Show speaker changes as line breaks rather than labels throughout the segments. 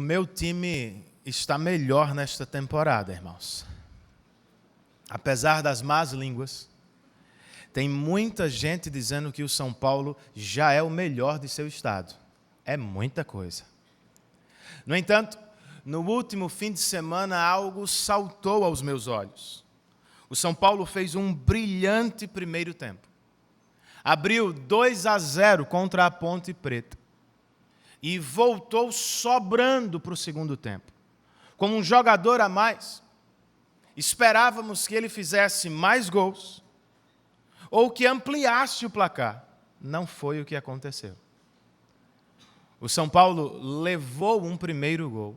meu time está melhor nesta temporada, irmãos. Apesar das más línguas, tem muita gente dizendo que o São Paulo já é o melhor de seu estado. É muita coisa. No entanto, no último fim de semana, algo saltou aos meus olhos. O São Paulo fez um brilhante primeiro tempo. Abriu 2-0 contra a Ponte Preta. E voltou sobrando para o segundo tempo. Com um jogador a mais, esperávamos que ele fizesse mais gols ou que ampliasse o placar. Não foi o que aconteceu. O São Paulo levou um primeiro gol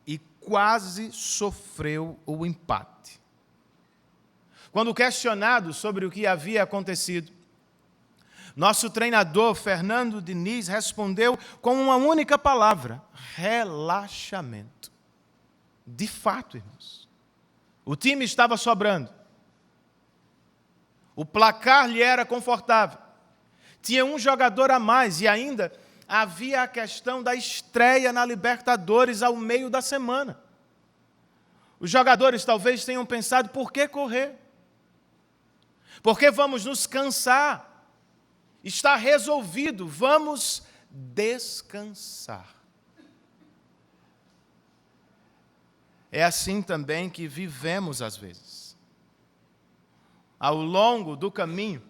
e quase sofreu o empate. Quando questionado sobre o que havia acontecido, nosso treinador, Fernando Diniz, respondeu com uma única palavra: relaxamento. De fato, irmãos, o time estava sobrando. O placar lhe era confortável. Tinha um jogador a mais e ainda havia a questão da estreia na Libertadores ao meio da semana. Os jogadores talvez tenham pensado: por que correr? Por que vamos nos cansar? Está resolvido, vamos descansar. É assim também que vivemos às vezes. Ao longo do caminho,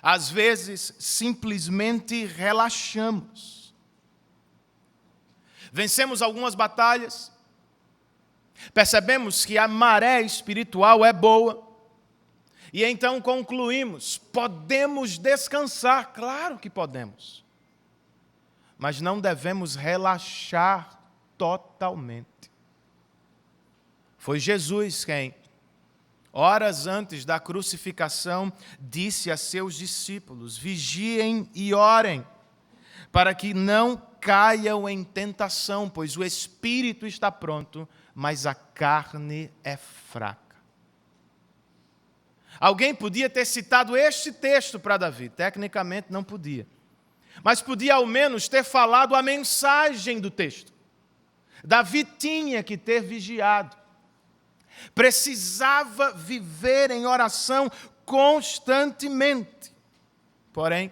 às vezes simplesmente relaxamos. Vencemos algumas batalhas, percebemos que a maré espiritual é boa, e então concluímos: podemos descansar. Claro que podemos. Mas não devemos relaxar totalmente. Foi Jesus quem, horas antes da crucificação, disse a seus discípulos: vigiem e orem, para que não caiam em tentação, pois o espírito está pronto, mas a carne é fraca. Alguém podia ter citado este texto para Davi. Tecnicamente não podia. Mas podia ao menos ter falado a mensagem do texto. Davi tinha que ter vigiado. Precisava viver em oração constantemente. Porém,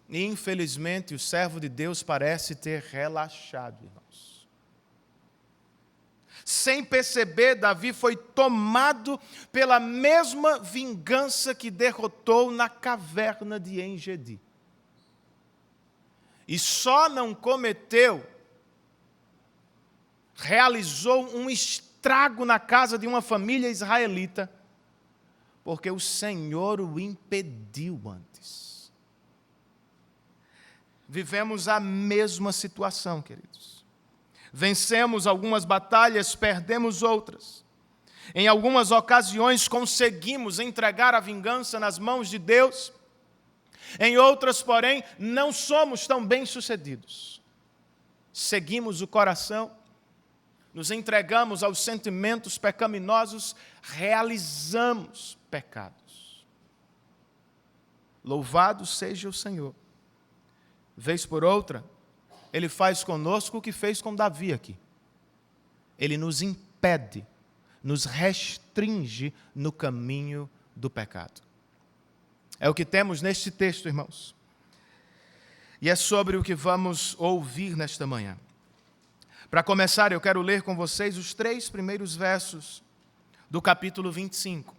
infelizmente, o servo de Deus parece ter relaxado, irmãos. Sem perceber, Davi foi tomado pela mesma vingança que derrotou na caverna de En-Gedi. E só não realizou um estrago na casa de uma família israelita, porque o Senhor o impediu antes. Vivemos a mesma situação, queridos. Vencemos algumas batalhas, perdemos outras. Em algumas ocasiões conseguimos entregar a vingança nas mãos de Deus. Em outras, porém, não somos tão bem-sucedidos. Seguimos o coração, nos entregamos aos sentimentos pecaminosos, realizamos pecados. Louvado seja o Senhor. Vez por outra, Ele faz conosco o que fez com Davi aqui. Ele nos impede, nos restringe no caminho do pecado. É o que temos neste texto, irmãos. E é sobre o que vamos ouvir nesta manhã. Para começar, eu quero ler com vocês os 3 primeiros versos do capítulo 25.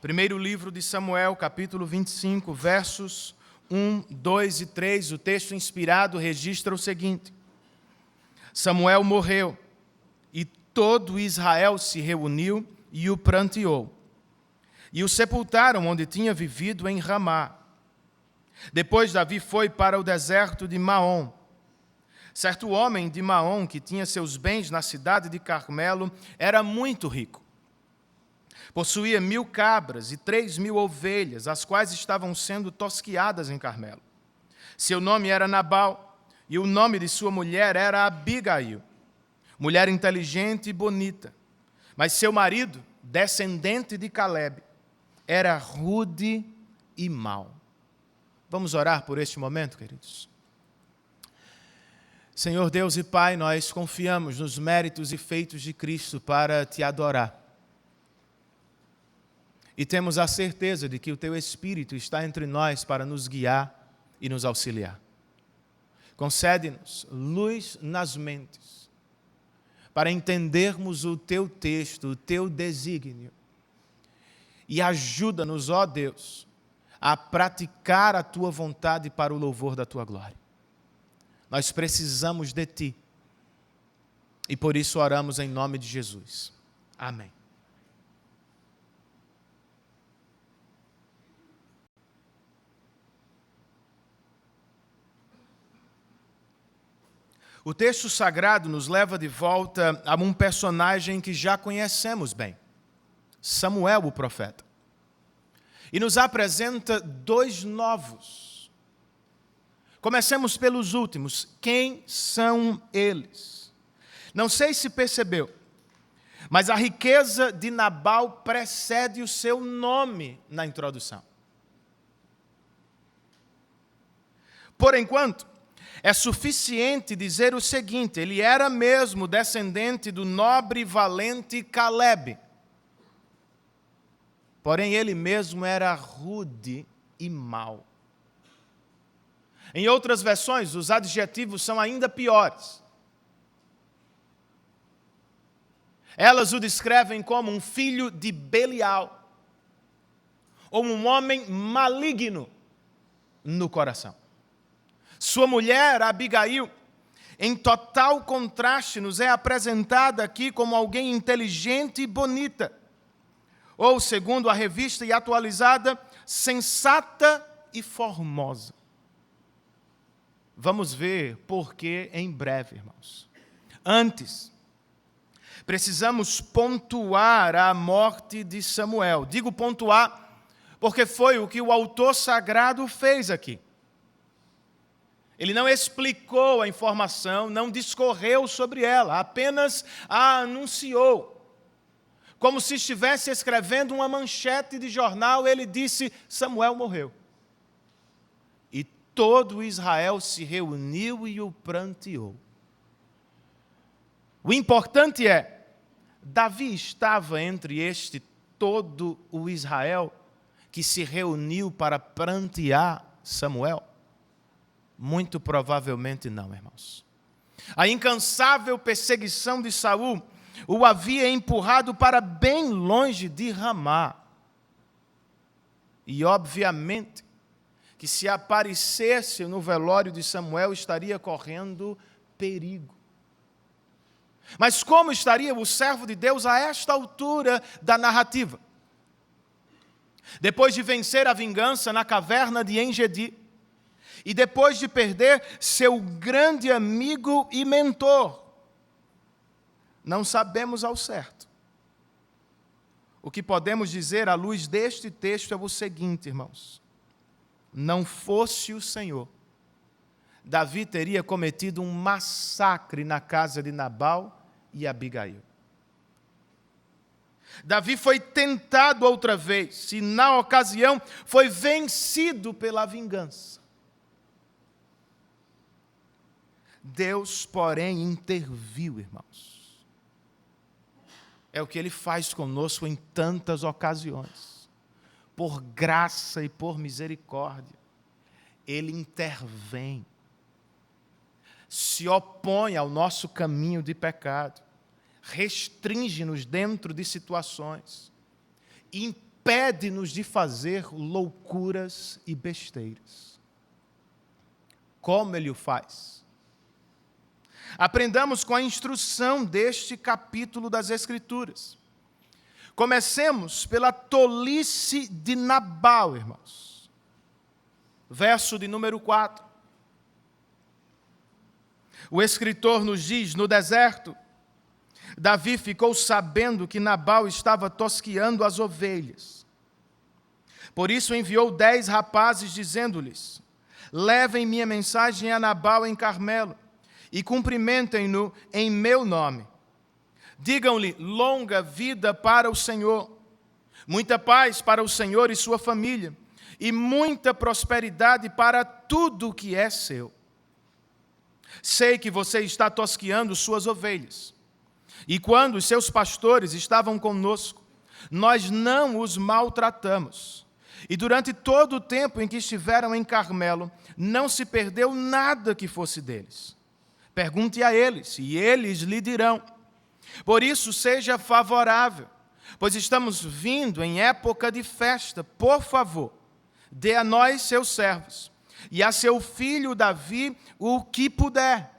Primeiro livro de Samuel, capítulo 25, versos 1, 2 e 3, o texto inspirado registra o seguinte: Samuel morreu, e todo Israel se reuniu e o pranteou. E o sepultaram onde tinha vivido em Ramá. Depois Davi foi para o deserto de Maom. Certo homem de Maom, que tinha seus bens na cidade de Carmelo, era muito rico. Possuía 1.000 cabras e 3.000 ovelhas, as quais estavam sendo tosquiadas em Carmelo. Seu nome era Nabal, e o nome de sua mulher era Abigail, mulher inteligente e bonita. Mas seu marido, descendente de Calebe, era rude e mau. Vamos orar por este momento, queridos? Senhor Deus e Pai, nós confiamos nos méritos e feitos de Cristo para te adorar. E temos a certeza de que o Teu Espírito está entre nós para nos guiar e nos auxiliar. Concede-nos luz nas mentes, para entendermos o Teu texto, o Teu desígnio. E ajuda-nos, ó Deus, a praticar a Tua vontade para o louvor da Tua glória. Nós precisamos de Ti. E por isso oramos em nome de Jesus. Amém. O texto sagrado nos leva de volta a um personagem que já conhecemos bem, Samuel, o profeta. E nos apresenta dois novos. Comecemos pelos últimos. Quem são eles? Não sei se percebeu, mas a riqueza de Nabal precede o seu nome na introdução. Por enquanto, é suficiente dizer o seguinte: ele era mesmo descendente do nobre e valente Calebe. Porém, ele mesmo era rude e mau. Em outras versões, os adjetivos são ainda piores. Elas o descrevem como um filho de Belial, ou um homem maligno no coração. Sua mulher, Abigail, em total contraste, nos é apresentada aqui como alguém inteligente e bonita, ou, segundo a revista e atualizada, sensata e formosa. Vamos ver por quê em breve, irmãos. Antes, precisamos pontuar a morte de Samuel. Digo pontuar porque foi o que o autor sagrado fez aqui. Ele não explicou a informação, não discorreu sobre ela, apenas a anunciou. Como se estivesse escrevendo uma manchete de jornal, ele disse: Samuel morreu. E todo Israel se reuniu e o pranteou. O importante é, Davi estava entre este todo o Israel que se reuniu para prantear Samuel? Muito provavelmente não, irmãos. A incansável perseguição de Saul o havia empurrado para bem longe de Ramá. E, obviamente, que se aparecesse no velório de Samuel, estaria correndo perigo. Mas como estaria o servo de Deus a esta altura da narrativa? Depois de vencer a vingança na caverna de En-Gedi, e depois de perder seu grande amigo e mentor, não sabemos ao certo. O que podemos dizer à luz deste texto é o seguinte, irmãos: não fosse o Senhor, Davi teria cometido um massacre na casa de Nabal e Abigail. Davi foi tentado outra vez e, na ocasião, foi vencido pela vingança. Deus, porém, interviu, irmãos. É o que Ele faz conosco em tantas ocasiões. Por graça e por misericórdia, Ele intervém. Se opõe ao nosso caminho de pecado. Restringe-nos dentro de situações. Impede-nos de fazer loucuras e besteiras. Como Ele o faz? Aprendamos com a instrução deste capítulo das Escrituras. Comecemos pela tolice de Nabal, irmãos. Verso de número 4. O escritor nos diz: no deserto, Davi ficou sabendo que Nabal estava tosqueando as ovelhas. Por isso enviou 10 rapazes, dizendo-lhes: levem minha mensagem a Nabal em Carmelo, e cumprimentem-no em meu nome. Digam-lhe: longa vida para o Senhor, muita paz para o Senhor e sua família, e muita prosperidade para tudo que é seu. Sei que você está tosqueando suas ovelhas. E quando os seus pastores estavam conosco, nós não os maltratamos. E durante todo o tempo em que estiveram em Carmelo, não se perdeu nada que fosse deles. Pergunte a eles, e eles lhe dirão. Por isso, seja favorável, pois estamos vindo em época de festa. Por favor, dê a nós, seus servos, e a seu filho Davi o que puder.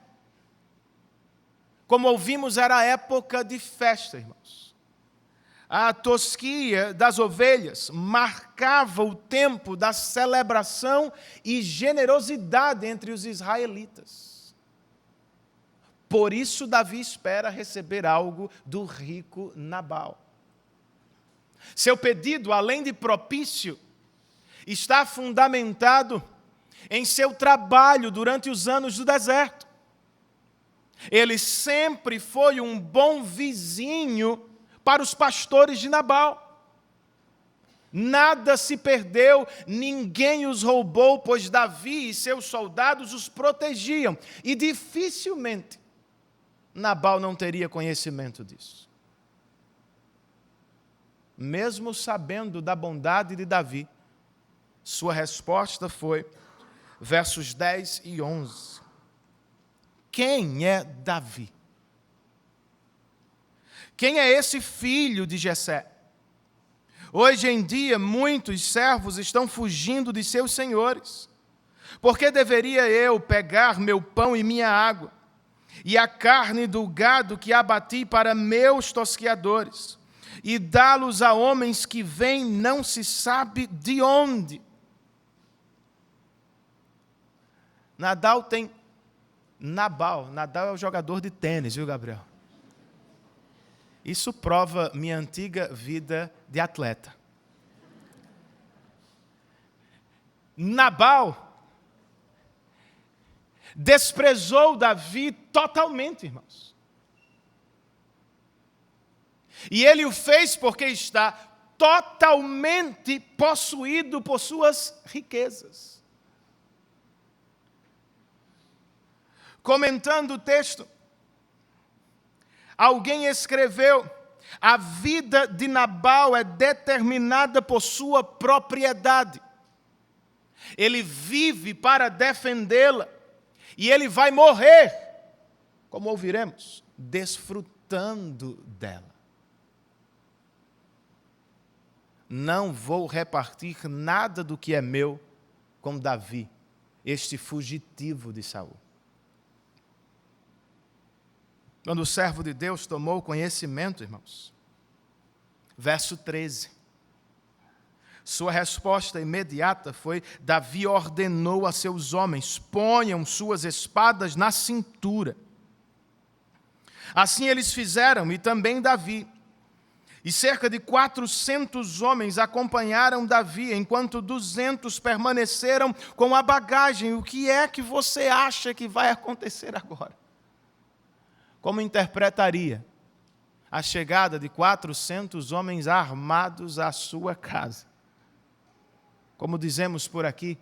Como ouvimos, era a época de festa, irmãos. A tosquia das ovelhas marcava o tempo da celebração e generosidade entre os israelitas. Por isso, Davi espera receber algo do rico Nabal. Seu pedido, além de propício, está fundamentado em seu trabalho durante os anos do deserto. Ele sempre foi um bom vizinho para os pastores de Nabal. Nada se perdeu, ninguém os roubou, pois Davi e seus soldados os protegiam. E dificilmente Nabal não teria conhecimento disso. Mesmo sabendo da bondade de Davi, sua resposta foi, versos 10 e 11. Quem é Davi? Quem é esse filho de Jessé? Hoje em dia, muitos servos estão fugindo de seus senhores. Por que deveria eu pegar meu pão e minha água, e a carne do gado que abati para meus tosqueadores, e dá-los a homens que vêm não se sabe de onde? Nabal é o jogador de tênis, viu, Gabriel? Isso prova minha antiga vida de atleta. Nabal desprezou Davi totalmente, irmãos. E ele o fez porque está totalmente possuído por suas riquezas. Comentando o texto, alguém escreveu: a vida de Nabal é determinada por sua propriedade. Ele vive para defendê-la e ele vai morrer, como ouviremos, desfrutando dela. Não vou repartir nada do que é meu com Davi, este fugitivo de Saul. Quando o servo de Deus tomou conhecimento, irmãos, verso 13, sua resposta imediata foi: Davi ordenou a seus homens, ponham suas espadas na cintura. Assim eles fizeram, e também Davi. E cerca de 400 homens acompanharam Davi, enquanto 200 permaneceram com a bagagem. O que é que você acha que vai acontecer agora? Como interpretaria a chegada de 400 homens armados à sua casa? Como dizemos por aqui,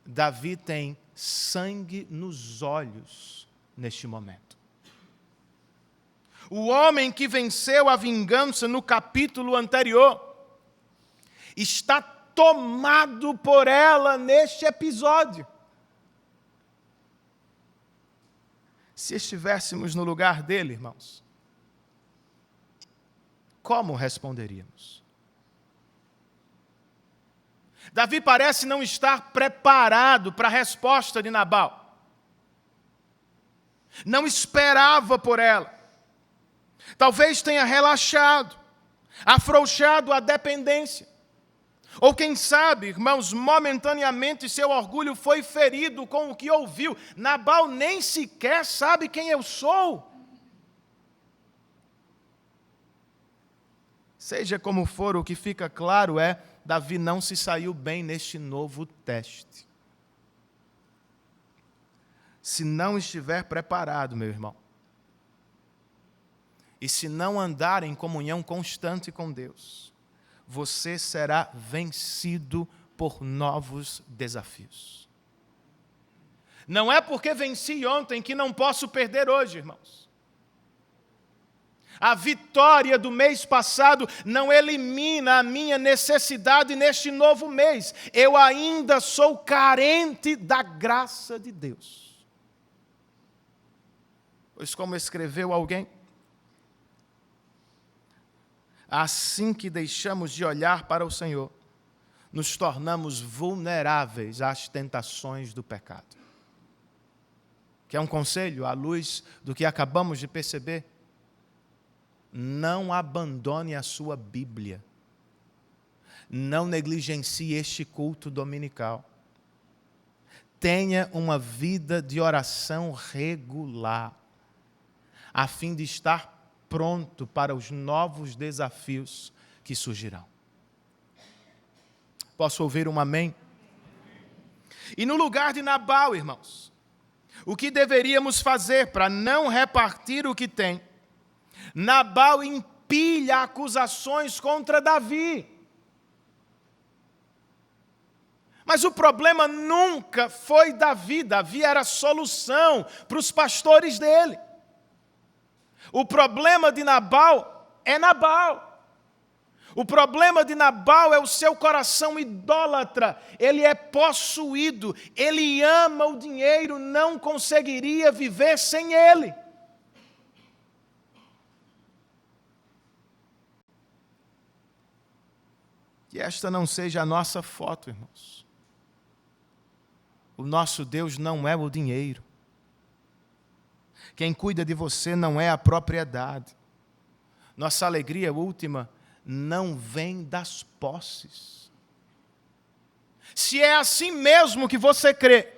Davi tem sangue nos olhos neste momento. O homem que venceu a vingança no capítulo anterior está tomado por ela neste episódio. Se estivéssemos no lugar dele, irmãos, como responderíamos? Davi parece não estar preparado para a resposta de Nabal. Não esperava por ela. Talvez tenha relaxado, afrouxado a dependência. Ou quem sabe, irmãos, momentaneamente seu orgulho foi ferido com o que ouviu. Nabal nem sequer sabe quem eu sou. Seja como for, o que fica claro é: Davi não se saiu bem neste novo teste. Se não estiver preparado, meu irmão, e se não andar em comunhão constante com Deus, você será vencido por novos desafios. Não é porque venci ontem que não posso perder hoje, irmãos. A vitória do mês passado não elimina a minha necessidade neste novo mês. Eu ainda sou carente da graça de Deus. Pois como escreveu alguém, assim que deixamos de olhar para o Senhor, nos tornamos vulneráveis às tentações do pecado. Que é um conselho à luz do que acabamos de perceber. Não abandone a sua Bíblia. Não negligencie este culto dominical. Tenha uma vida de oração regular, a fim de estar pronto para os novos desafios que surgirão. Posso ouvir um amém? E no lugar de Nabal, irmãos, o que deveríamos fazer para não repartir o que tem? Nabal empilha acusações contra Davi. Mas o problema nunca foi Davi. Davi era a solução para os pastores dele. O problema de Nabal é Nabal. O problema de Nabal é o seu coração idólatra. Ele é possuído. Ele ama o dinheiro, não conseguiria viver sem ele. Que esta não seja a nossa foto, irmãos. O nosso Deus não é o dinheiro. Quem cuida de você não é a propriedade. Nossa alegria última não vem das posses. Se é assim mesmo que você crê,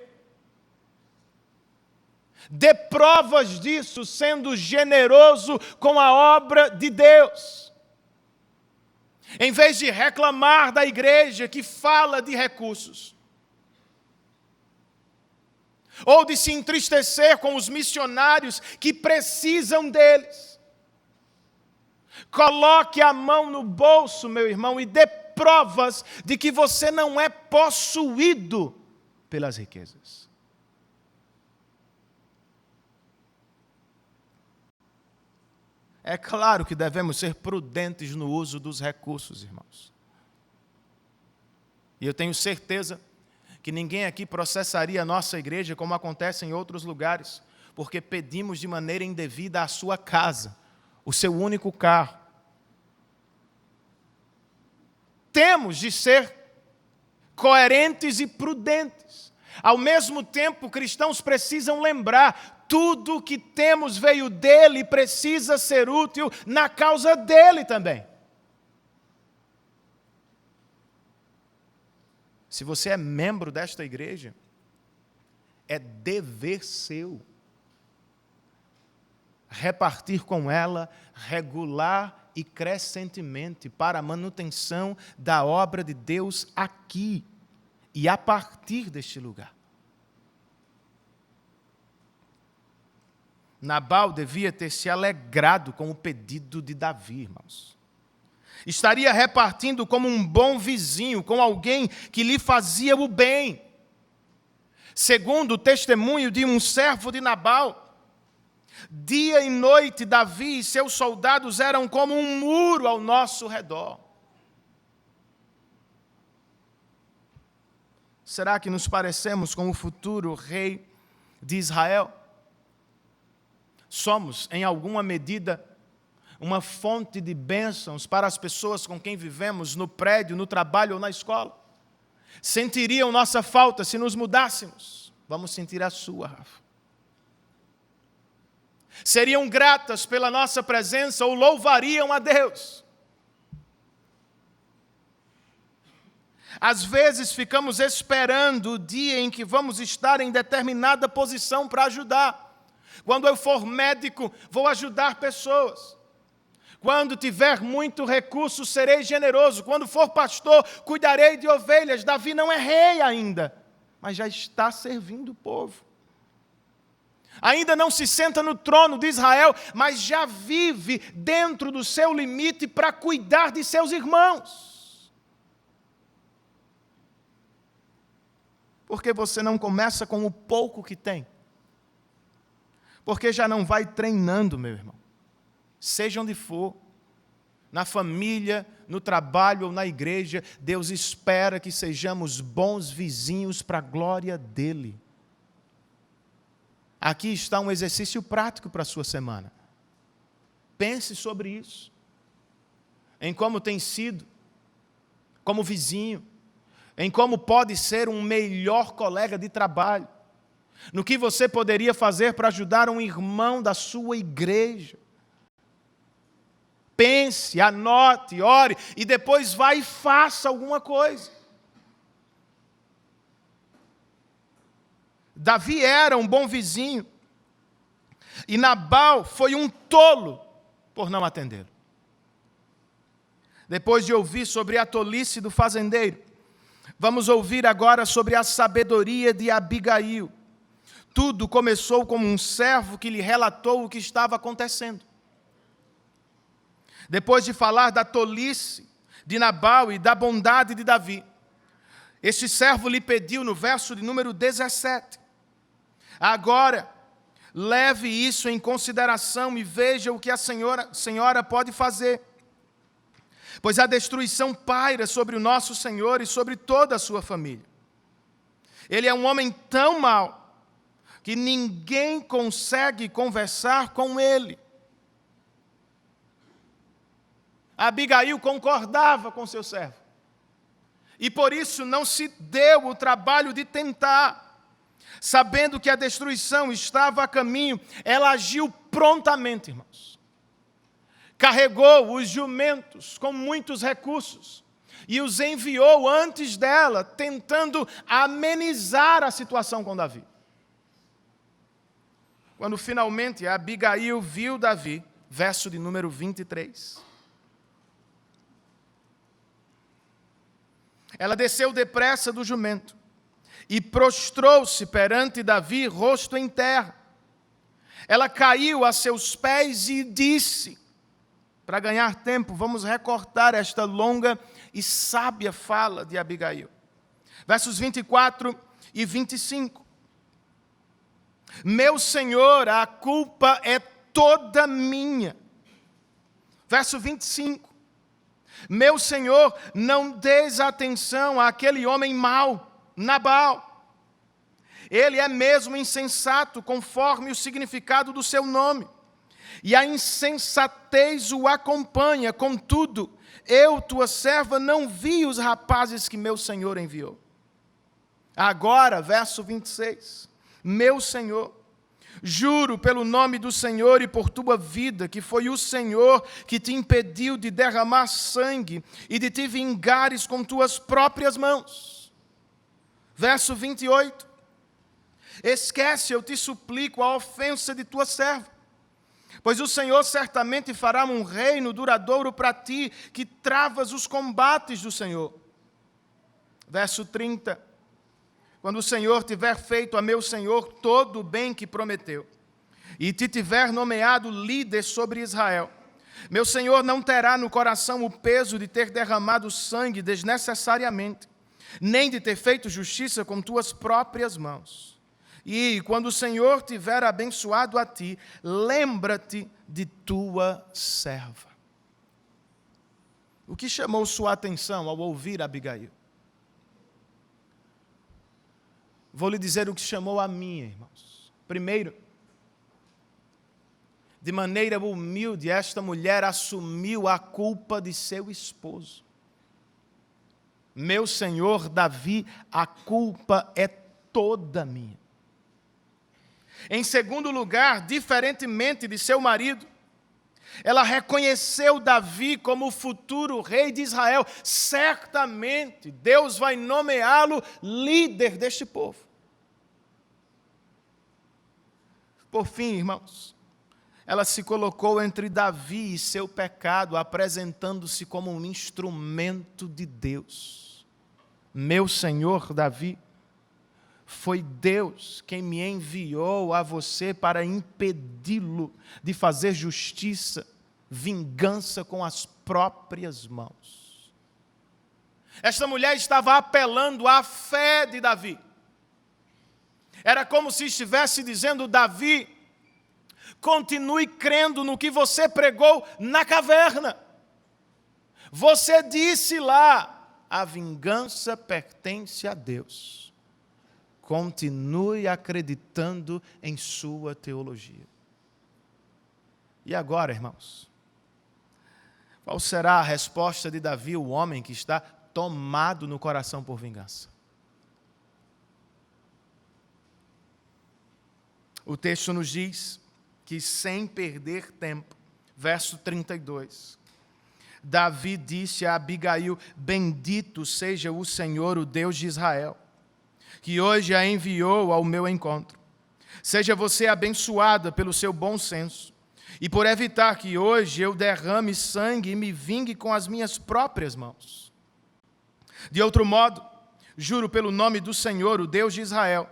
dê provas disso sendo generoso com a obra de Deus. Em vez de reclamar da igreja que fala de recursos, ou de se entristecer com os missionários que precisam deles, coloque a mão no bolso, meu irmão, e dê provas de que você não é possuído pelas riquezas. É claro que devemos ser prudentes no uso dos recursos, irmãos. E eu tenho certeza que ninguém aqui processaria a nossa igreja como acontece em outros lugares, porque pedimos de maneira indevida a sua casa, o seu único carro. Temos de ser coerentes e prudentes. Ao mesmo tempo, cristãos precisam lembrar: tudo o que temos veio dele e precisa ser útil na causa dele também. Se você é membro desta igreja, é dever seu repartir com ela regular e crescentemente para a manutenção da obra de Deus aqui e a partir deste lugar. Nabal devia ter se alegrado com o pedido de Davi, irmãos. Estaria repartindo como um bom vizinho, com alguém que lhe fazia o bem. Segundo o testemunho de um servo de Nabal, dia e noite Davi e seus soldados eram como um muro ao nosso redor. Será que nos parecemos com o futuro rei de Israel? Somos, em alguma medida, uma fonte de bênçãos para as pessoas com quem vivemos no prédio, no trabalho ou na escola. Sentiriam nossa falta se nos mudássemos? Vamos sentir a sua, Rafa. Seriam gratas pela nossa presença ou louvariam a Deus? Às vezes ficamos esperando o dia em que vamos estar em determinada posição para ajudar. Quando eu for médico, vou ajudar pessoas. Quando tiver muito recurso, serei generoso. Quando for pastor, cuidarei de ovelhas. Davi não é rei ainda, mas já está servindo o povo. Ainda não se senta no trono de Israel, mas já vive dentro do seu limite para cuidar de seus irmãos. Por que você não começa com o pouco que tem? Porque já não vai treinando, meu irmão. Seja onde for, na família, no trabalho ou na igreja, Deus espera que sejamos bons vizinhos para a glória dEle. Aqui está um exercício prático para a sua semana. Pense sobre isso. Em como tem sido, como vizinho, em como pode ser um melhor colega de trabalho, no que você poderia fazer para ajudar um irmão da sua igreja. Pense, anote, ore e depois vá e faça alguma coisa. Davi era um bom vizinho e Nabal foi um tolo por não atendê-lo. Depois de ouvir sobre a tolice do fazendeiro, vamos ouvir agora sobre a sabedoria de Abigail. Tudo começou como um servo que lhe relatou o que estava acontecendo. Depois de falar da tolice de Nabal e da bondade de Davi, este servo lhe pediu no verso de número 17, agora, leve isso em consideração e veja o que a senhora pode fazer, pois a destruição paira sobre o nosso Senhor e sobre toda a sua família. Ele é um homem tão mau que ninguém consegue conversar com ele. Abigail concordava com seu servo. E por isso não se deu o trabalho de tentar. Sabendo que a destruição estava a caminho, ela agiu prontamente, irmãos. Carregou os jumentos com muitos recursos e os enviou antes dela, tentando amenizar a situação com Davi. Quando finalmente Abigail viu Davi, verso de número 23, ela desceu depressa do jumento e prostrou-se perante Davi, rosto em terra. Ela caiu a seus pés e disse, para ganhar tempo, vamos recortar esta longa e sábia fala de Abigail. Versos 24 e 25. Meu Senhor, a culpa é toda minha. Verso 25. Meu Senhor, não des atenção àquele homem mau, Nabal. Ele é mesmo insensato, conforme o significado do seu nome. E a insensatez o acompanha. Contudo, eu, tua serva, não vi os rapazes que meu Senhor enviou. Agora, verso 26. Meu Senhor, juro pelo nome do Senhor e por tua vida, que foi o Senhor que te impediu de derramar sangue e de te vingares com tuas próprias mãos. Verso 28. Esquece, eu te suplico, a ofensa de tua serva, pois o Senhor certamente fará um reino duradouro para ti, que travas os combates do Senhor. Verso 30. Quando o Senhor tiver feito a meu Senhor todo o bem que prometeu, e te tiver nomeado líder sobre Israel, meu Senhor não terá no coração o peso de ter derramado sangue desnecessariamente, nem de ter feito justiça com tuas próprias mãos. E quando o Senhor tiver abençoado a ti, lembra-te de tua serva. O que chamou sua atenção ao ouvir Abigail? Vou lhe dizer o que chamou a minha, irmãos. Primeiro, de maneira humilde, esta mulher assumiu a culpa de seu esposo. Meu senhor Davi, a culpa é toda minha. Em segundo lugar, diferentemente de seu marido, ela reconheceu Davi como o futuro rei de Israel. Certamente, Deus vai nomeá-lo líder deste povo. Por fim, irmãos, ela se colocou entre Davi e seu pecado, apresentando-se como um instrumento de Deus. Meu senhor Davi, foi Deus quem me enviou a você para impedi-lo de fazer justiça, vingança com as próprias mãos. Esta mulher estava apelando à fé de Davi. Era como se estivesse dizendo: Davi, continue crendo no que você pregou na caverna. Você disse lá: a vingança pertence a Deus. Continue acreditando em sua teologia. E agora, irmãos, qual será a resposta de Davi, o homem que está tomado no coração por vingança? O texto nos diz que, sem perder tempo, verso 32, Davi disse a Abigail: bendito seja o Senhor, o Deus de Israel, que hoje a enviou ao meu encontro. Seja você abençoada pelo seu bom senso, e por evitar que hoje eu derrame sangue e me vingue com as minhas próprias mãos. De outro modo, juro pelo nome do Senhor, o Deus de Israel,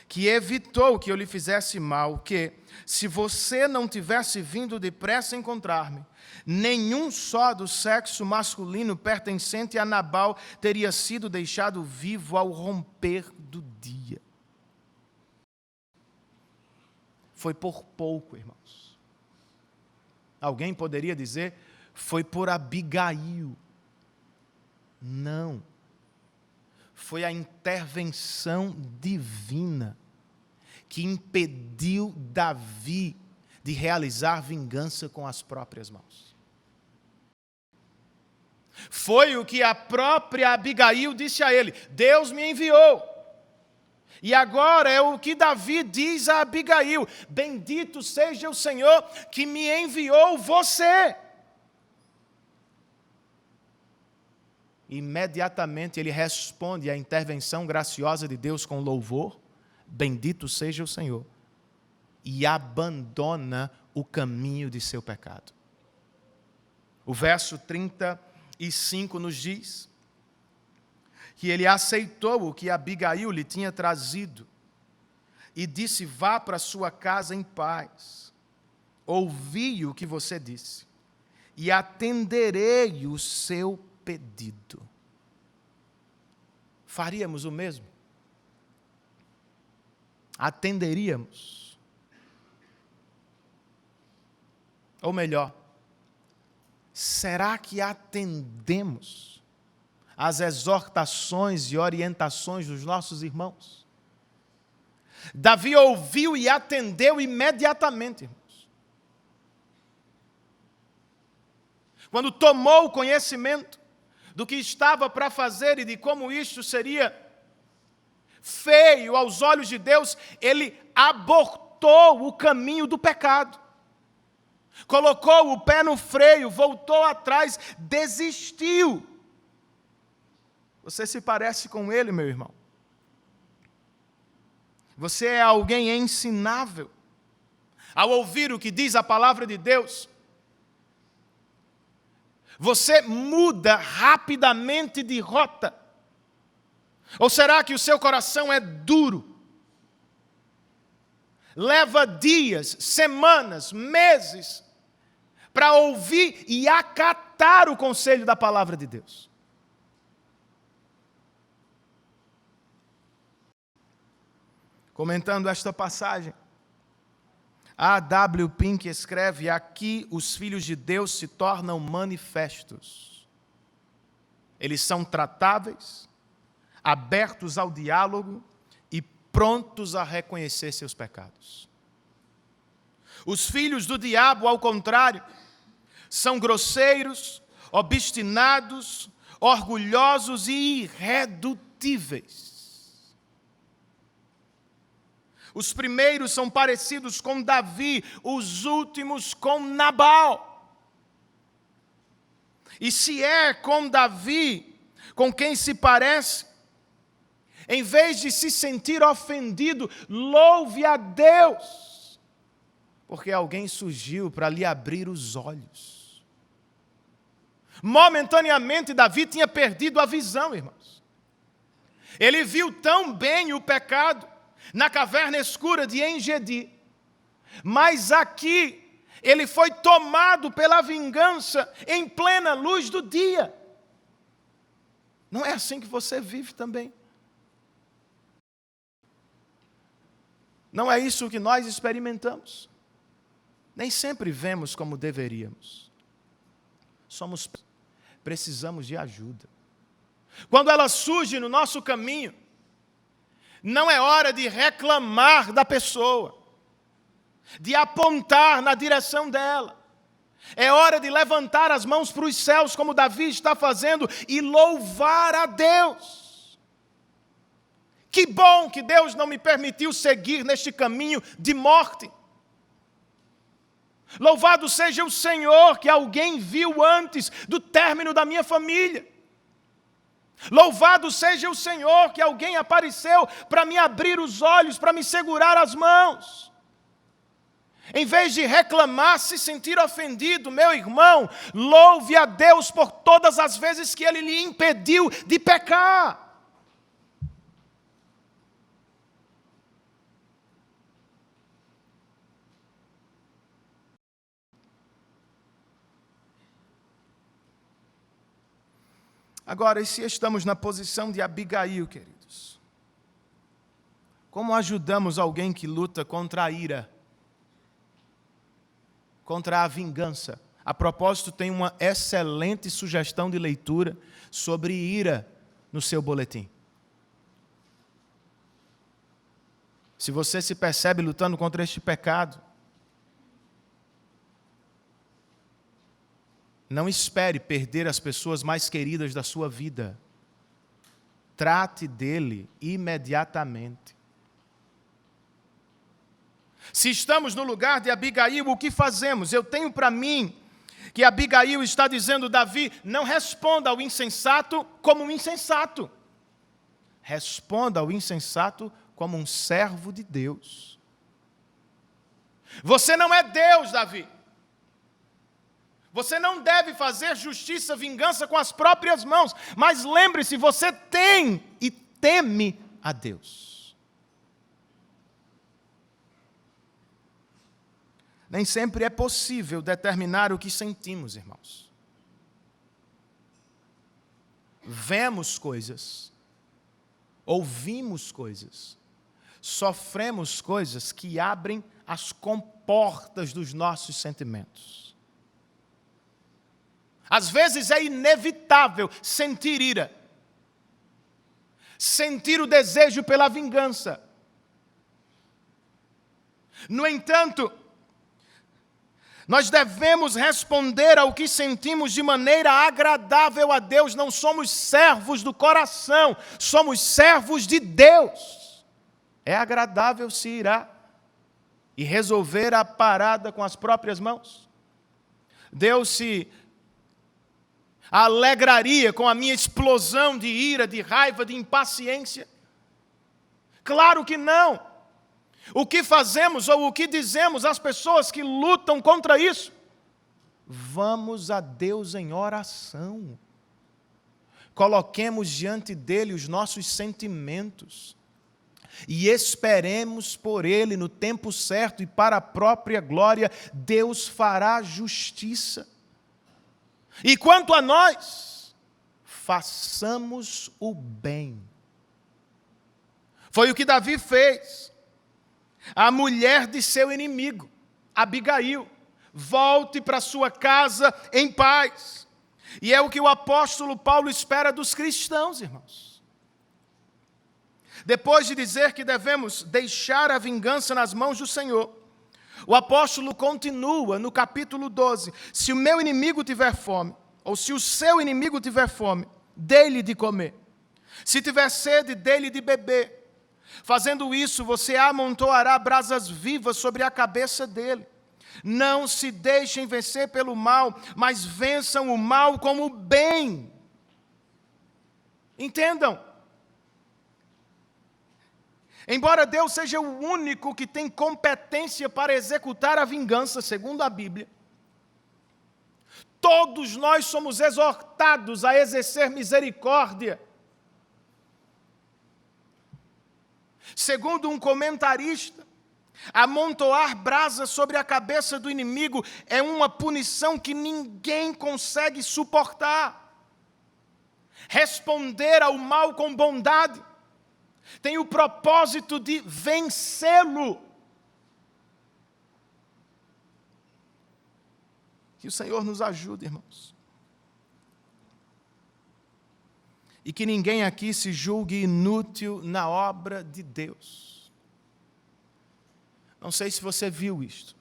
que evitou que eu lhe fizesse mal, que, se você não tivesse vindo depressa encontrar-me, nenhum só do sexo masculino pertencente a Nabal teria sido deixado vivo ao romper do dia. Foi por pouco, irmãos. Alguém poderia dizer: foi por Abigail. Não. Foi a intervenção divina que impediu Davi de realizar vingança com as próprias mãos. Foi o que a própria Abigail disse a ele: Deus me enviou. E agora é o que Davi diz a Abigail: bendito seja o Senhor que me enviou você. Imediatamente ele responde à intervenção graciosa de Deus com louvor: bendito seja o Senhor, e abandona o caminho de seu pecado. O verso 35 nos diz que ele aceitou o que Abigail lhe tinha trazido e disse: vá para sua casa em paz. Ouvi o que você disse e atenderei o seu pedido. Faríamos o mesmo? Atenderíamos? Ou melhor, será que atendemos às exortações e orientações dos nossos irmãos? Davi ouviu e atendeu imediatamente, irmãos. Quando tomou conhecimento do que estava para fazer e de como isto seria feio aos olhos de Deus, ele abortou o caminho do pecado. Colocou o pé no freio, voltou atrás, desistiu. Você se parece com ele, meu irmão. Você é alguém ensinável. Ao ouvir o que diz a palavra de Deus, você muda rapidamente de rota. Ou será que o seu coração é duro? Leva dias, semanas, meses para ouvir e acatar o conselho da palavra de Deus. Comentando esta passagem, A. W. Pink escreve: aqui os filhos de Deus se tornam manifestos. Eles são tratáveis, abertos ao diálogo e prontos a reconhecer seus pecados. Os filhos do diabo, ao contrário, são grosseiros, obstinados, orgulhosos e irredutíveis. Os primeiros são parecidos com Davi, os últimos com Nabal. E se é com Davi, com quem se parece, em vez de se sentir ofendido, louve a Deus, porque alguém surgiu para lhe abrir os olhos. Momentaneamente, Davi tinha perdido a visão, irmãos. Ele viu tão bem o pecado na caverna escura de En-Gedi, mas aqui ele foi tomado pela vingança em plena luz do dia. Não é assim que você vive também? Não é isso que nós experimentamos. Nem sempre vemos como deveríamos. Precisamos de ajuda. Quando ela surge no nosso caminho, não é hora de reclamar da pessoa, de apontar na direção dela. É hora de levantar as mãos para os céus, como Davi está fazendo, e louvar a Deus. Que bom que Deus não me permitiu seguir neste caminho de morte. Louvado seja o Senhor que alguém viu antes do término da minha família. Louvado seja o Senhor que alguém apareceu para me abrir os olhos, para me segurar as mãos. Em vez de reclamar, se sentir ofendido, meu irmão, louve a Deus por todas as vezes que Ele lhe impediu de pecar. Agora, e se estamos na posição de Abigail, queridos? Como ajudamos alguém que luta contra a ira? Contra a vingança? A propósito, tem uma excelente sugestão de leitura sobre ira no seu boletim. Se você se percebe lutando contra este pecado, não espere perder as pessoas mais queridas da sua vida. Trate dele imediatamente. Se estamos no lugar de Abigail, o que fazemos? Eu tenho para mim que Abigail está dizendo, Davi, não responda ao insensato como um insensato. Responda ao insensato como um servo de Deus. Você não é Deus, Davi. Você não deve fazer justiça, vingança com as próprias mãos. Mas lembre-se, você tem e teme a Deus. Nem sempre é possível determinar o que sentimos, irmãos. Vemos coisas, ouvimos coisas, sofremos coisas que abrem as comportas dos nossos sentimentos. Às vezes é inevitável sentir ira, sentir o desejo pela vingança. No entanto, nós devemos responder ao que sentimos de maneira agradável a Deus. Não somos servos do coração, somos servos de Deus. É agradável se irar e resolver a parada com as próprias mãos? Deus se alegraria com a minha explosão de ira, de raiva, de impaciência? Claro que não. O que fazemos ou o que dizemos às pessoas que lutam contra isso? Vamos a Deus em oração. Coloquemos diante dele os nossos sentimentos e esperemos por ele no tempo certo e para a própria glória. Deus fará justiça. E quanto a nós, façamos o bem. Foi o que Davi fez. A mulher de seu inimigo, Abigail, volte para sua casa em paz. E é o que o apóstolo Paulo espera dos cristãos, irmãos. Depois de dizer que devemos deixar a vingança nas mãos do Senhor, o apóstolo continua no capítulo 12. Se o meu inimigo tiver fome, ou se o seu inimigo tiver fome, dê-lhe de comer. Se tiver sede, dê-lhe de beber. Fazendo isso, você amontoará brasas vivas sobre a cabeça dele. Não se deixem vencer pelo mal, mas vençam o mal com o bem. Entendam. Embora Deus seja o único que tem competência para executar a vingança, segundo a Bíblia, todos nós somos exortados a exercer misericórdia. Segundo um comentarista, amontoar brasas sobre a cabeça do inimigo é uma punição que ninguém consegue suportar. Responder ao mal com bondade tem o propósito de vencê-lo. Que o Senhor nos ajude, irmãos. E que ninguém aqui se julgue inútil na obra de Deus. Não sei se você viu isto.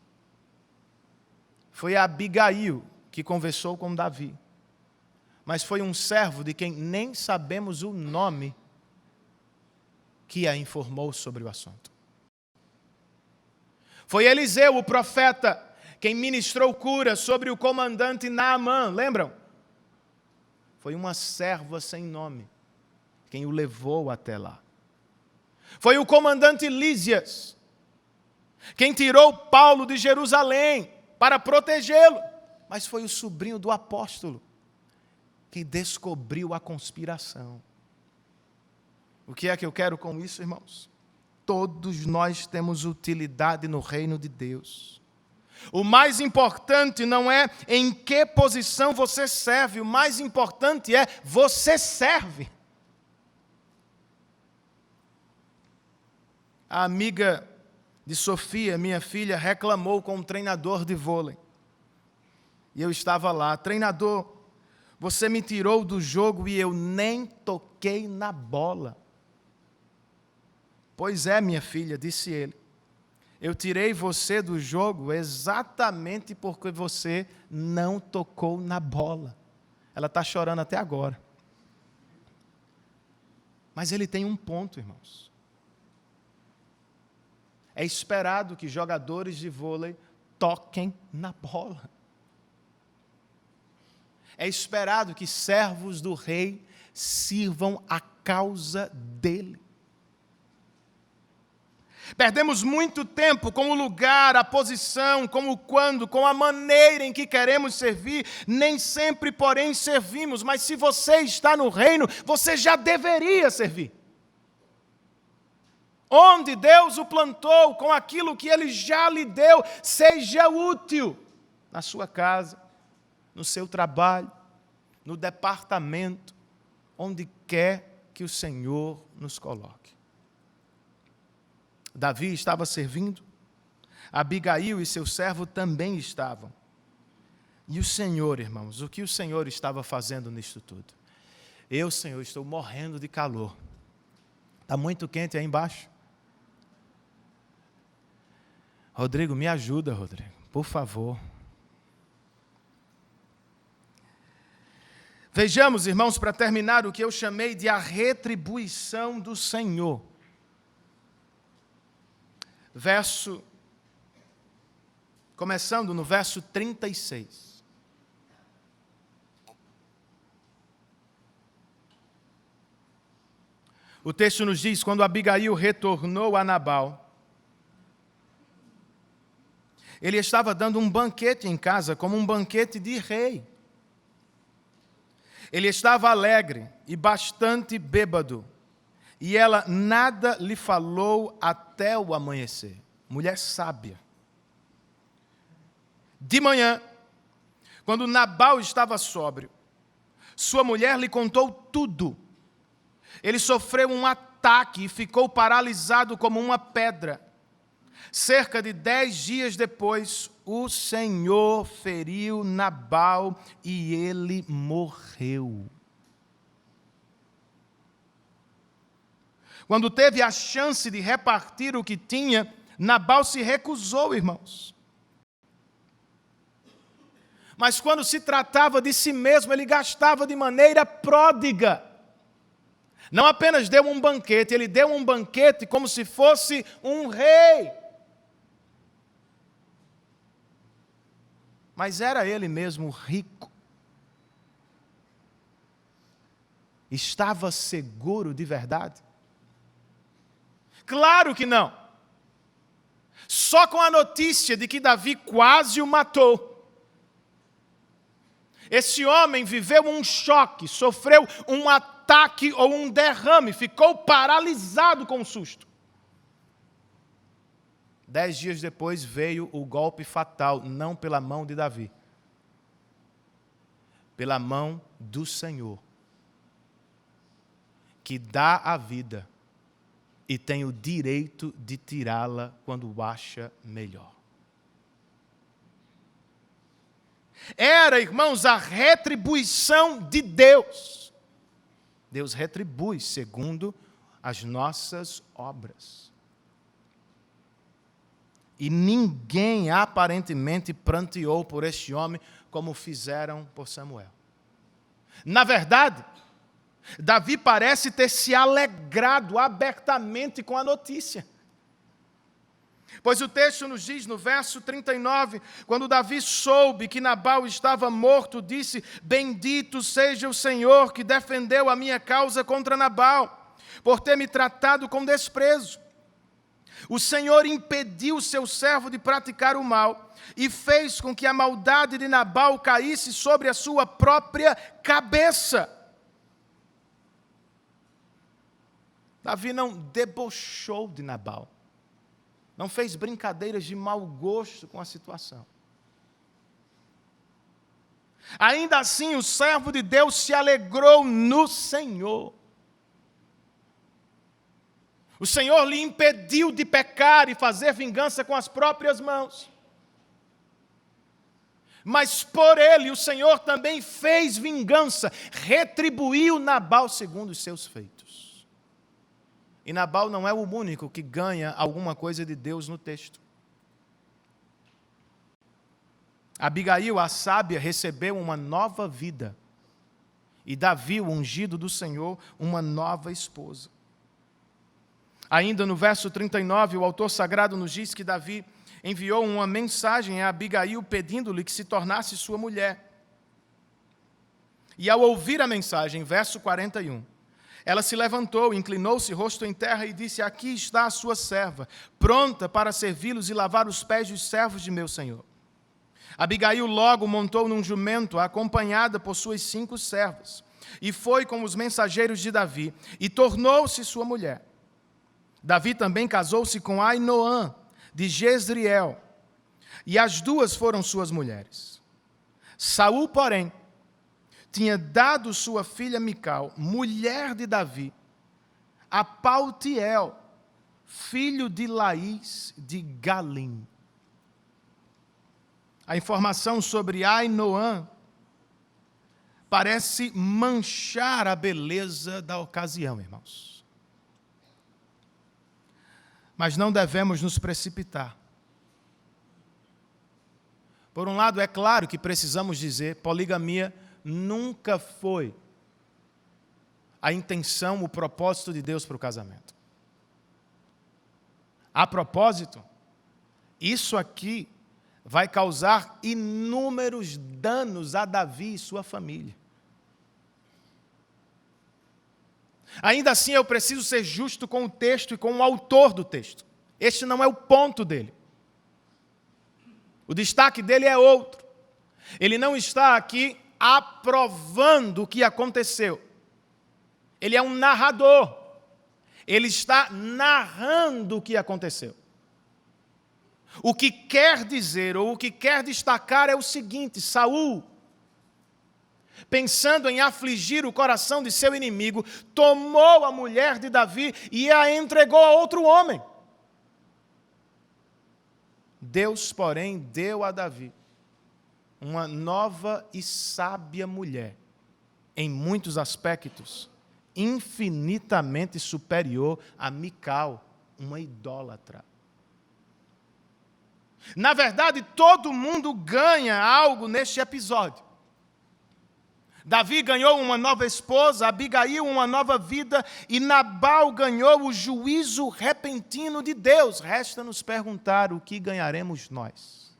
Foi a Abigail que conversou com Davi. Mas foi um servo de quem nem sabemos o nome que a informou sobre o assunto. Foi Eliseu, o profeta, quem ministrou cura sobre o comandante Naamã, lembram? Foi uma serva sem nome quem o levou até lá. Foi o comandante Lísias quem tirou Paulo de Jerusalém para protegê-lo. Mas foi o sobrinho do apóstolo que descobriu a conspiração. O que é que eu quero com isso, irmãos? Todos nós temos utilidade no reino de Deus. O mais importante não é em que posição você serve, o mais importante é você serve. A amiga de Sofia, minha filha, reclamou com um treinador de vôlei. E eu estava lá: treinador, você me tirou do jogo e eu nem toquei na bola. Pois é, minha filha, disse ele. Eu tirei você do jogo exatamente porque você não tocou na bola. Ela está chorando até agora. Mas ele tem um ponto, irmãos. É esperado que jogadores de vôlei toquem na bola. É esperado que servos do rei sirvam a causa dele. Perdemos muito tempo com o lugar, a posição, com o quando, com a maneira em que queremos servir. Nem sempre, porém, servimos. Mas se você está no reino, você já deveria servir. Onde Deus o plantou, com aquilo que Ele já lhe deu, seja útil na sua casa, no seu trabalho, no departamento, onde quer que o Senhor nos coloque. Davi estava servindo, Abigail e seu servo também estavam. E o Senhor, irmãos, o que o Senhor estava fazendo nisto tudo? Eu, Senhor, estou morrendo de calor. Está muito quente aí embaixo? Rodrigo, me ajuda, Rodrigo, por favor. Vejamos, irmãos, para terminar, o que eu chamei de a retribuição do Senhor. Começando no verso 36. O texto nos diz: quando Abigail retornou a Nabal, ele estava dando um banquete em casa, como um banquete de rei. Ele estava alegre e bastante bêbado, e ela nada lhe falou até o amanhecer. Mulher sábia. De manhã, quando Nabal estava sóbrio, sua mulher lhe contou tudo. Ele sofreu um ataque e ficou paralisado como uma pedra. Cerca de 10 dias depois, o Senhor feriu Nabal e ele morreu. Quando teve a chance de repartir o que tinha, Nabal se recusou, irmãos. Mas quando se tratava de si mesmo, ele gastava de maneira pródiga. Não apenas deu um banquete, ele deu um banquete como se fosse um rei. Mas era ele mesmo rico? Estava seguro de verdade? Claro que não. Só com a notícia de que Davi quase o matou, esse homem viveu um choque, sofreu um ataque ou um derrame, ficou paralisado com o susto. 10 dias depois veio o golpe fatal, não pela mão de Davi, pela mão do Senhor, que dá a vida e tem o direito de tirá-la quando acha melhor. Era, irmãos, a retribuição de Deus. Deus retribui segundo as nossas obras. E ninguém aparentemente pranteou por este homem como fizeram por Samuel. Na verdade, Davi parece ter se alegrado abertamente com a notícia. Pois o texto nos diz, no verso 39, quando Davi soube que Nabal estava morto, disse: bendito seja o Senhor que defendeu a minha causa contra Nabal, por ter me tratado com desprezo. O Senhor impediu seu servo de praticar o mal e fez com que a maldade de Nabal caísse sobre a sua própria cabeça. Davi não debochou de Nabal. Não fez brincadeiras de mau gosto com a situação. Ainda assim, o servo de Deus se alegrou no Senhor. O Senhor lhe impediu de pecar e fazer vingança com as próprias mãos. Mas por ele, o Senhor também fez vingança, retribuiu Nabal segundo os seus feitos. E Nabal não é o único que ganha alguma coisa de Deus no texto. Abigail, a sábia, recebeu uma nova vida. E Davi, o ungido do Senhor, uma nova esposa. Ainda no verso 39, o autor sagrado nos diz que Davi enviou uma mensagem a Abigail pedindo-lhe que se tornasse sua mulher. E ao ouvir a mensagem, verso 41, ela se levantou, inclinou-se, rosto em terra, e disse: aqui está a sua serva, pronta para servi-los e lavar os pés dos servos de meu senhor. Abigail logo montou num jumento, acompanhada por suas 5 servas, e foi com os mensageiros de Davi, e tornou-se sua mulher. Davi também casou-se com Ainoã, de Jezreel, e as 2 foram suas mulheres. Saul, porém, tinha dado sua filha Mical, mulher de Davi, a Paltiel, filho de Laís de Galim. A informação sobre Ainoã parece manchar a beleza da ocasião, irmãos. Mas não devemos nos precipitar. Por um lado, é claro que precisamos dizer, poligamia nunca foi a intenção, o propósito de Deus para o casamento. A propósito, isso aqui vai causar inúmeros danos a Davi e sua família. Ainda assim, eu preciso ser justo com o texto e com o autor do texto. Este não é o ponto dele. O destaque dele é outro. Ele não está aqui aprovando o que aconteceu. Ele é um narrador. Ele está narrando o que aconteceu. O que quer dizer, ou o que quer destacar é o seguinte: Saul, pensando em afligir o coração de seu inimigo, tomou a mulher de Davi e a entregou a outro homem. Deus, porém, deu a Davi uma nova e sábia mulher, em muitos aspectos, infinitamente superior a Mical, uma idólatra. Na verdade, todo mundo ganha algo neste episódio. Davi ganhou uma nova esposa, Abigail uma nova vida, e Nabal ganhou o juízo repentino de Deus. Resta nos perguntar o que ganharemos nós.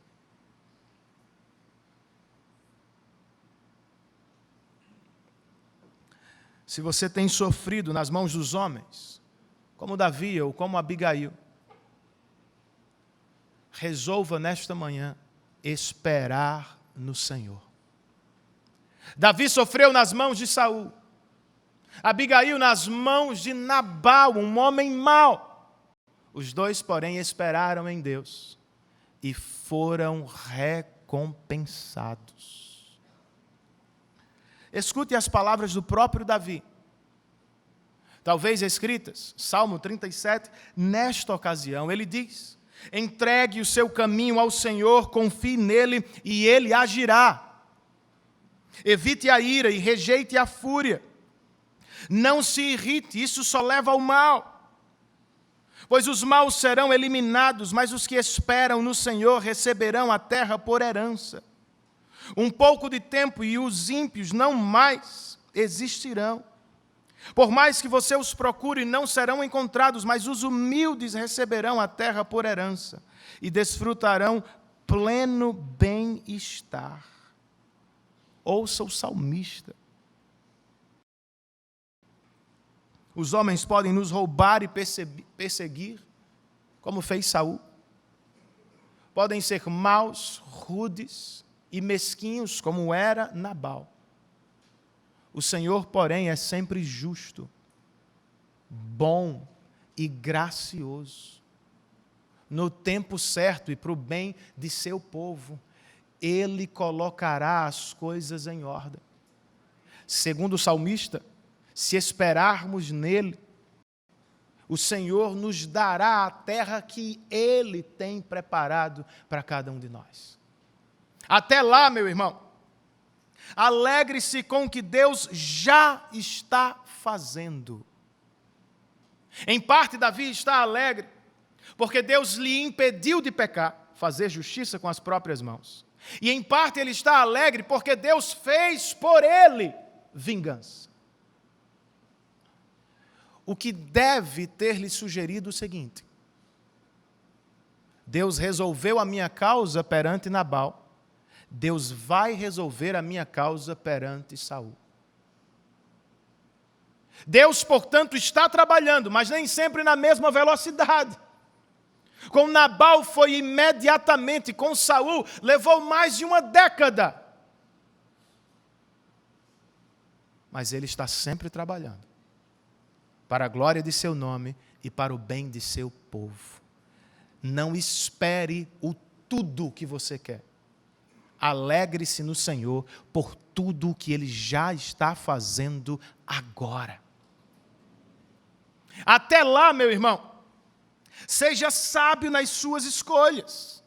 Se você tem sofrido nas mãos dos homens, como Davi ou como Abigail, resolva nesta manhã esperar no Senhor. Davi sofreu nas mãos de Saul, Abigail nas mãos de Nabal, um homem mau. Os 2, porém, esperaram em Deus e foram recompensados. Escute as palavras do próprio Davi. talvez escritas. Salmo 37, nesta ocasião, ele diz: entregue o seu caminho ao Senhor, confie nele e ele agirá. Evite a ira e rejeite a fúria. Não se irrite, isso só leva ao mal. Pois os maus serão eliminados, mas os que esperam no Senhor receberão a terra por herança. Um pouco de tempo e os ímpios não mais existirão. Por mais que você os procure, não serão encontrados, mas os humildes receberão a terra por herança e desfrutarão pleno bem-estar. Ouça o salmista. Os homens podem nos roubar e perseguir, como fez Saul. Podem ser maus, rudes e mesquinhos, como era Nabal. O Senhor, porém, é sempre justo, bom e gracioso. No tempo certo e para o bem de seu povo, Ele colocará as coisas em ordem. Segundo o salmista, se esperarmos nele, o Senhor nos dará a terra que Ele tem preparado para cada um de nós. Até lá, meu irmão, alegre-se com o que Deus já está fazendo. Em parte, Davi está alegre, porque Deus lhe impediu de pecar, fazer justiça com as próprias mãos. E em parte ele está alegre, porque Deus fez por ele vingança. O que deve ter lhe sugerido o seguinte: Deus resolveu a minha causa perante Nabal, Deus vai resolver a minha causa perante Saul. Deus, portanto, está trabalhando, mas nem sempre na mesma velocidade. Com Nabal foi imediatamente, com Saul levou mais de uma década. Mas ele está sempre trabalhando, para a glória de seu nome e para o bem de seu povo. Não espere o tudo que você quer. Alegre-se no Senhor por tudo o que Ele já está fazendo agora. Até lá, meu irmão, seja sábio nas suas escolhas.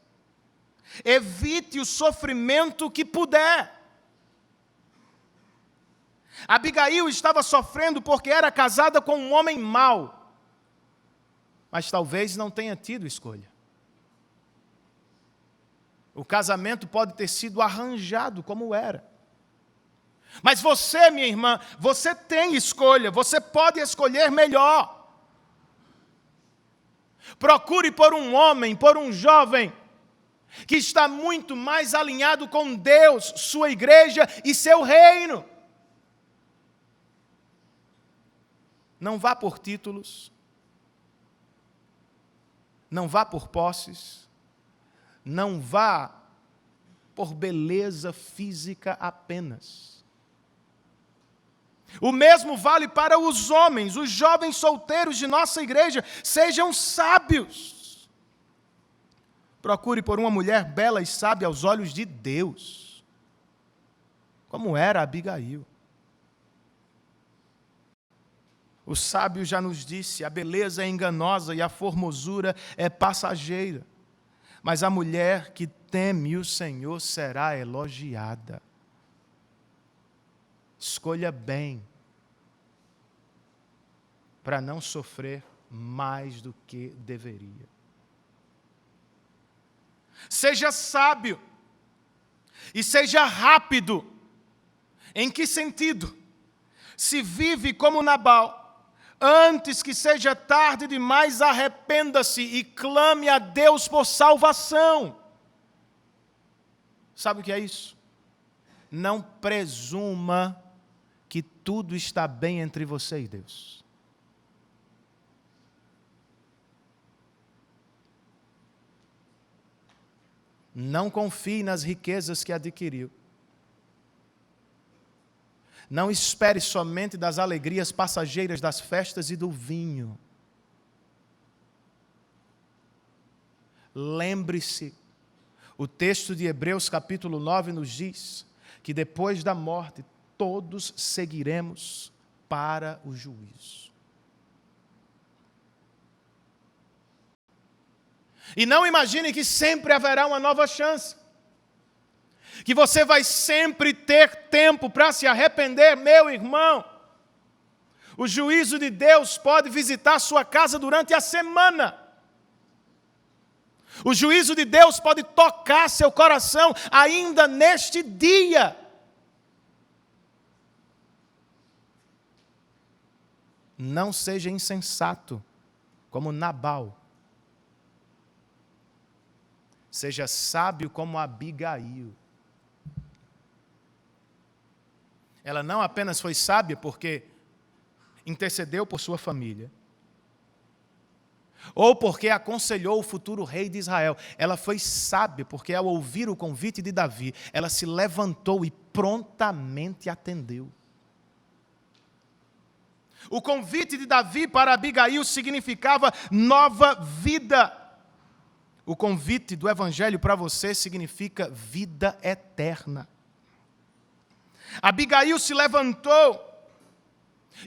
Evite o sofrimento que puder. Abigail estava sofrendo porque era casada com um homem mau, mas talvez não tenha tido escolha. O casamento pode ter sido arranjado como era. Mas você, minha irmã, você tem escolha, você pode escolher melhor. Procure por um homem, por um jovem, que está muito mais alinhado com Deus, sua igreja e seu reino. Não vá por títulos, não vá por posses, não vá por beleza física apenas. O mesmo vale para os homens, os jovens solteiros de nossa igreja, sejam sábios. Procure por uma mulher bela e sábia aos olhos de Deus, como era Abigail. O sábio já nos disse: a beleza é enganosa e a formosura é passageira, mas a mulher que teme o Senhor será elogiada. Escolha bem, para não sofrer mais do que deveria. Seja sábio e seja rápido. Em que sentido? Se vive como Nabal, antes que seja tarde demais, arrependa-se e clame a Deus por salvação. Sabe o que é isso? Não presuma que tudo está bem entre você e Deus. Não confie nas riquezas que adquiriu. Não espere somente das alegrias passageiras das festas e do vinho. Lembre-se, o texto de Hebreus capítulo 9 nos diz que depois da morte todos seguiremos para o juízo. E não imagine que sempre haverá uma nova chance. Que você vai sempre ter tempo para se arrepender, meu irmão. O juízo de Deus pode visitar sua casa durante a semana. O juízo de Deus pode tocar seu coração ainda neste dia. Não seja insensato, como Nabal. Seja sábio como Abigail. Ela não apenas foi sábia porque intercedeu por sua família, ou porque aconselhou o futuro rei de Israel. Ela foi sábia porque, ao ouvir o convite de Davi, ela se levantou e prontamente atendeu. O convite de Davi para Abigail significava nova vida. O convite do Evangelho para você significa vida eterna. Abigail se levantou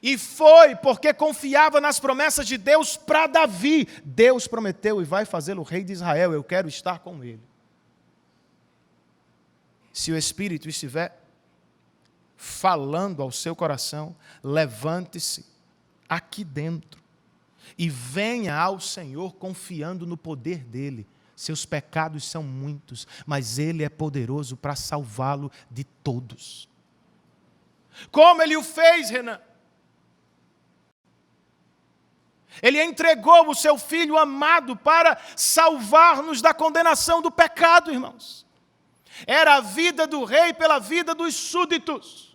e foi porque confiava nas promessas de Deus para Davi. Deus prometeu e vai fazê-lo rei de Israel. Eu quero estar com ele. Se o Espírito estiver falando ao seu coração, levante-se aqui dentro e venha ao Senhor confiando no poder dele. Seus pecados são muitos, mas ele é poderoso para salvá-lo de todos. Como ele o fez, Renan? Ele entregou o seu Filho amado para salvar-nos da condenação do pecado, irmãos. Era a vida do rei pela vida dos súditos.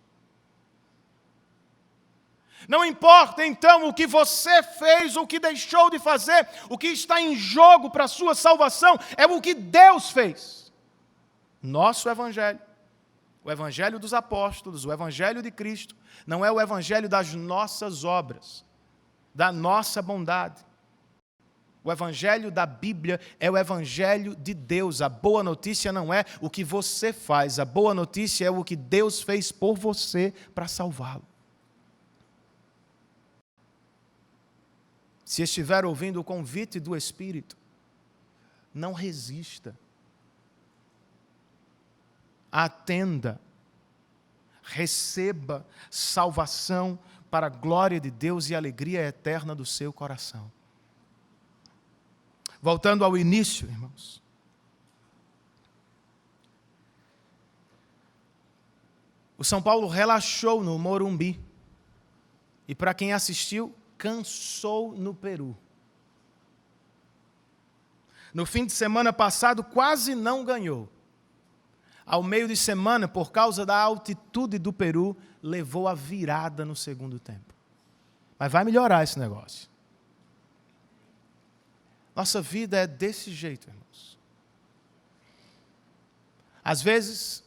Não importa, então, o que você fez ou o que deixou de fazer, o que está em jogo para a sua salvação é o que Deus fez. Nosso Evangelho, o Evangelho dos apóstolos, o Evangelho de Cristo, não é o Evangelho das nossas obras, da nossa bondade. O Evangelho da Bíblia é o Evangelho de Deus. A boa notícia não é o que você faz, a boa notícia é o que Deus fez por você para salvá-lo. Se estiver ouvindo o convite do Espírito, não resista. Atenda. Receba salvação para a glória de Deus e a alegria eterna do seu coração. Voltando ao início, irmãos. O São Paulo relaxou no Morumbi. E para quem assistiu, cansou no Peru. No fim de semana passado, quase não ganhou. Ao meio de semana, por causa da altitude do Peru, levou a virada no segundo tempo. Mas vai melhorar esse negócio. Nossa vida é desse jeito, irmãos. Às vezes,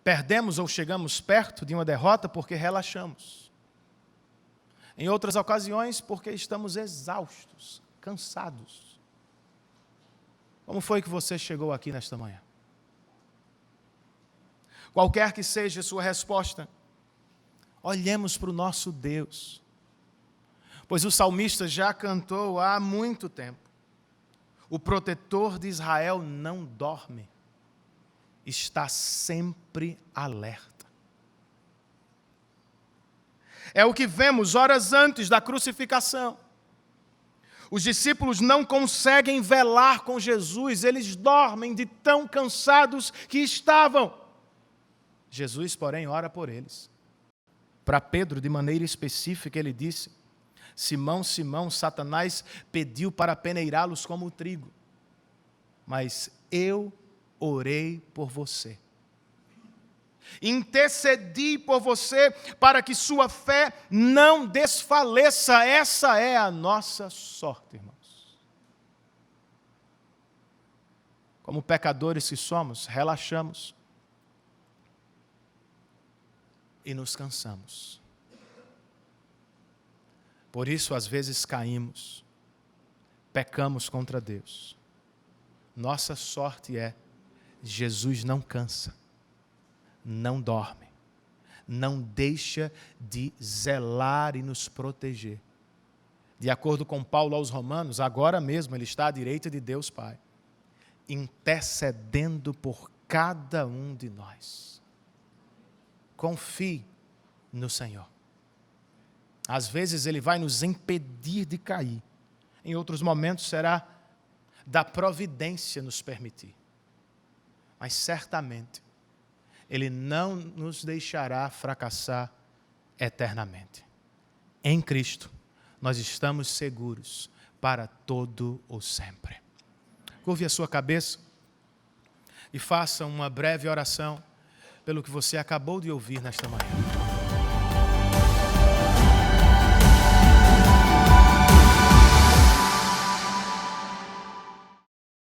perdemos ou chegamos perto de uma derrota porque relaxamos. Em outras ocasiões, porque estamos exaustos, cansados. Como foi que você chegou aqui nesta manhã? Qualquer que seja a sua resposta, olhemos para o nosso Deus. Pois o salmista já cantou há muito tempo. O protetor de Israel não dorme, está sempre alerta. É o que vemos horas antes da crucificação. Os discípulos não conseguem velar com Jesus, eles dormem de tão cansados que estavam. Jesus, porém, ora por eles. Para Pedro, de maneira específica, ele disse: Simão, Simão, Satanás pediu para peneirá-los como o trigo, mas eu orei por você. Intercedi por você para que sua fé não desfaleça. Essa é a nossa sorte, irmãos. Como pecadores que somos, relaxamos e nos cansamos. Por isso, às vezes, caímos, pecamos contra Deus. Nossa sorte é: Jesus não cansa, não dorme, não deixa de zelar e nos proteger. De acordo com Paulo aos Romanos, agora mesmo ele está à direita de Deus Pai, intercedendo por cada um de nós. Confie no Senhor. Às vezes ele vai nos impedir de cair. Em outros momentos será da providência nos permitir. Mas certamente ele não nos deixará fracassar eternamente. Em Cristo, nós estamos seguros para todo o sempre. Curve a sua cabeça e faça uma breve oração pelo que você acabou de ouvir nesta manhã.